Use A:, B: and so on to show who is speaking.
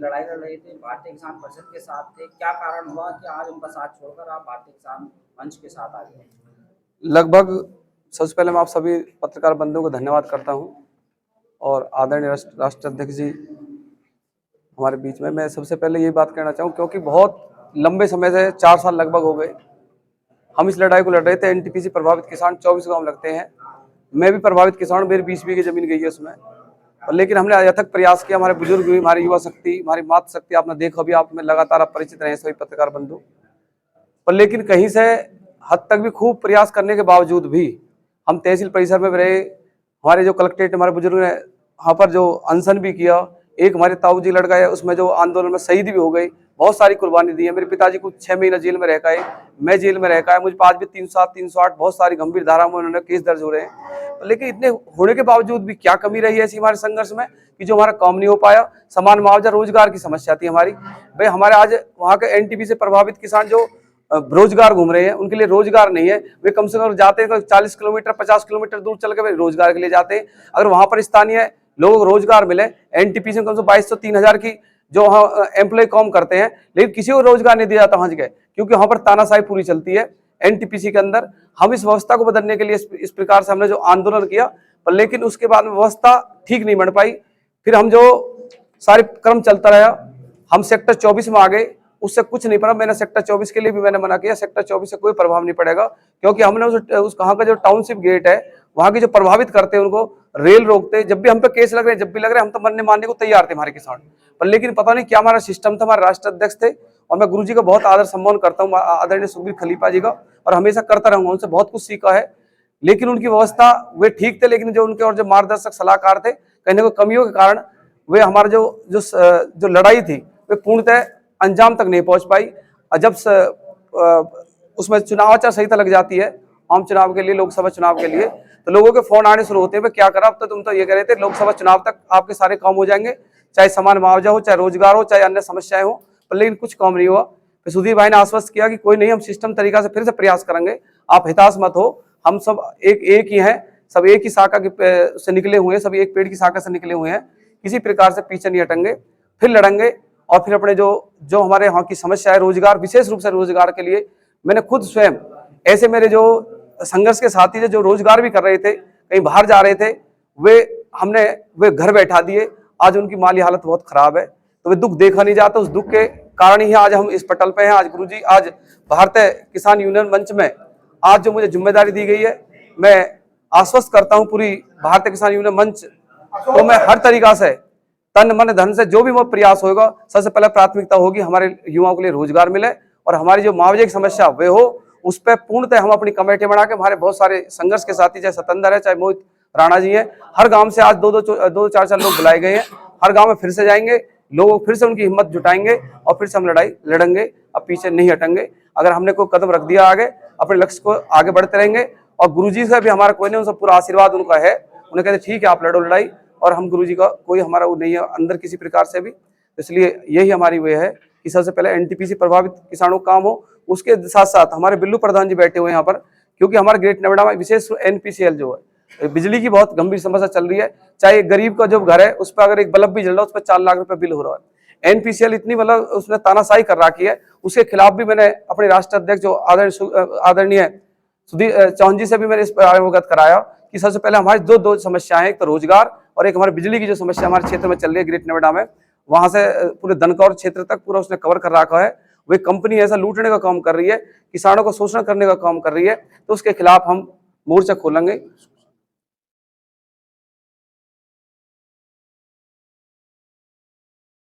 A: लड़ाई लड़ रहे थे, भारतीय किसान परिषद के साथ थे, क्या कारण हुआ कि आज उनका साथ छोड़कर आप भारतीय किसान मंच के साथ आ गए?
B: लगभग सबसे पहले मैं आप सभी पत्रकार बंधुओं को धन्यवाद करता हूं और आदरणीय राष्ट्र अध्यक्ष जी हमारे बीच में। मैं सबसे पहले ये बात कहना चाहूँ क्योंकि बहुत लंबे समय से 4 साल लगभग हो गए हम इस लड़ाई को लड़ रहे थे। एनटीपीसी प्रभावित किसान 24 गांव लगते हैं, मैं भी प्रभावित किसान हूँ, मेरी 20 बीघे जमीन गई है उसमें। और लेकिन हमने अथक प्रयास किया, हमारे बुजुर्ग भी, हमारी युवा शक्ति, हमारी मातृ शक्ति, आपने देखा भी, आप में लगातार आप परिचित रहे सभी पत्रकार बंधु। पर लेकिन कहीं से हद तक भी खूब प्रयास करने के बावजूद भी हम तहसील परिसर में रहे, हमारे जो कलेक्ट्रेट हमारे बुजुर्ग ने वहाँ पर जो अनशन भी किया, एक हमारे ताऊ जी लड़का है उसमें जो आंदोलन में शहीद भी हो गई, बहुत सारी कुर्बानी दी है। मेरे पिताजी को 6 महीना जेल में रह गए, मैं जेल में रह गया, मुझे आज भी 307, 308 बहुत सारी गंभीर धाराओं में उन्होंने केस दर्ज हो रहे हैं। लेकिन इतने होने के बावजूद भी क्या कमी रही है ऐसी हमारे संघर्ष में कि जो हमारा काम नहीं हो पाया। समान मुआवजा, रोजगार की समस्या थी हमारी। भाई हमारे आज वहाँ के एनटीपी से प्रभावित किसान जो बेरोजगार घूम रहे हैं, उनके लिए रोजगार नहीं है। वे कम से कम जाते हैं 40 किलोमीटर 50 किलोमीटर दूर चल के रोजगार के लिए जाते हैं। अगर वहां पर स्थानीय लोगों को रोजगार मिले, एनटीपीसी में कम से 2200-3000 की जो एम्प्लॉय काम करते हैं, लेकिन किसी को रोजगार नहीं दिया जाता वहां जगह, क्योंकि वहां पर तानाशाही पूरी चलती है एनटीपीसी के अंदर। हम इस व्यवस्था को बदलने के लिए इस प्रकार से हमने जो आंदोलन किया, पर लेकिन उसके बाद में व्यवस्था ठीक नहीं बन पाई। फिर हम जो सारे क्रम चलता रहा, हम सेक्टर 24 में आ गए, उससे कुछ नहीं पड़ा। मैंने सेक्टर 24 के लिए भी मैंने मना किया, सेक्टर 24 से कोई प्रभाव नहीं पड़ेगा, क्योंकि हमने उस कहाँ का जो टाउनशिप गेट है, वहां की जो प्रभावित करते हैं उनको रेल रोकते। जब भी हम पे केस लग रहे, जब भी लग रहे, हम तो मरने मानने को तैयार थे हमारे किसान। पर लेकिन पता नहीं क्या हमारा सिस्टम था, हमारे राष्ट्र अध्यक्ष थे, और मैं गुरु जी का बहुत आदर सम्मान करता हूँ, आदरणीय सुखबीर खलीफा जी का, और हमेशा करता रहूंगा, उनसे बहुत कुछ सीखा है। लेकिन उनकी व्यवस्था वे ठीक थे, लेकिन जो उनके और जो मार्गदर्शक सलाहकार थे, कहीं ना कोई कमियों के कारण वे हमारे जो लड़ाई थी वे पूर्णतः अंजाम तक नहीं पहुंच पाई। जब उसमें चुनाव आचार संहिता लग जाती है आम चुनाव के लिए, लोकसभा चुनाव के लिए, तो लोगों के फोन आने शुरू होते हैं, क्या करा अब तो तुम तो ये कह रहे थे लोकसभा चुनाव तक आपके सारे काम हो जाएंगे, चाहे समान मुआवजा हो, चाहे रोजगार हो, चाहे अन्य समस्याएं हो, पर लेकिन कुछ काम नहीं हुआ। फिर सुधीर भाई ने आश्वस्त किया कि कोई नहीं, हम सिस्टम तरीका से फिर से प्रयास करेंगे, आप हताश मत हो, हम सब एक ही हैं, सब एक ही शाखा से निकले हुए हैं, सब एक पेड़ की शाखा से निकले हुए हैं, किसी प्रकार से पीछे नहीं हटेंगे, फिर लड़ेंगे। और फिर अपने जो हमारे यहाँ की समस्या है रोजगार, विशेष रूप से रोजगार के लिए मैंने खुद स्वयं ऐसे मेरे जो संघर्ष के साथी थे जो रोजगार भी कर रहे थे, कहीं बाहर जा रहे थे, वे घर बैठा दिए। आज उनकी माली हालत बहुत खराब है, तो वे दुख देखा नहीं जाता। उस दुख के कारण ही आज हम इस पटल पे हैं। आज गुरुजी, आज भारतीय किसान यूनियन मंच में आज जो मुझे जिम्मेदारी दी गई है, मैं आश्वस्त करता हूं पूरी भारतीय किसान यूनियन मंच तो मैं हर तरीका से तन मन धन से जो भी वो प्रयास होगा, सबसे पहले प्राथमिकता होगी हमारे युवाओं के लिए रोजगार मिले, और हमारी जो मुआवजे की समस्या वे हो, उस पर पूर्णतः हम अपनी कमेटी बना के, हमारे बहुत सारे संघर्ष के साथी, चाहे सतंदर है, चाहे मोहित राणा जी है, हर गांव से आज दो चार लोग बुलाए गए हैं। हर गांव में फिर से जाएंगे, लोग फिर से उनकी हिम्मत जुटाएंगे, और फिर से हम लड़ाई लड़ेंगे, अब पीछे नहीं हटेंगे। अगर हमने कोई कदम रख दिया आगे, अपने लक्ष्य को आगे बढ़ते रहेंगे। और गुरुजी से भी हमारा कोई नहीं, उनसे पूरा आशीर्वाद उनका है, उन्हें कहते ठीक है आप लड़ो लड़ाई, और हम गुरुजी का कोई हमारा वो नहीं है अंदर किसी प्रकार से भी। इसलिए यही हमारी वे है कि सबसे पहले एनटीपीसी प्रभावित किसानों का काम हो, उसके साथ साथ हमारे बिल्लू प्रधान जी बैठे हुए हैं यहाँ पर, क्योंकि हमारे ग्रेट नोएडा में विशेष एनपीसीएल जो है, बिजली की बहुत गंभीर समस्या चल रही है। चाहे गरीब का जो घर है उस पर अगर एक बल्ब भी जल रहा है, उस पर 4 लाख रुपए बिल हो रहा है। एनपीसीएल इतनी मतलब उसने तानाशाही कर रखी है, उसके खिलाफ भी मैंने अपने राष्ट्र अध्यक्ष जो आदरणीय सुधीर चौहान जी से भी मैंने इस पर अवगत कराया कि सबसे पहले हमारी दो समस्याएं, एक तो रोजगार और एक हमारे बिजली की जो समस्या हमारे क्षेत्र में चल रही है ग्रेट नोएडा में, वहां से पूरे दनकौर क्षेत्र तक पूरा उसने कवर कर रखा है। वही कंपनी ऐसा लूटने का काम कर रही है, किसानों को शोषण करने का काम कर रही है, तो उसके खिलाफ हम मोर्चा खोलेंगे।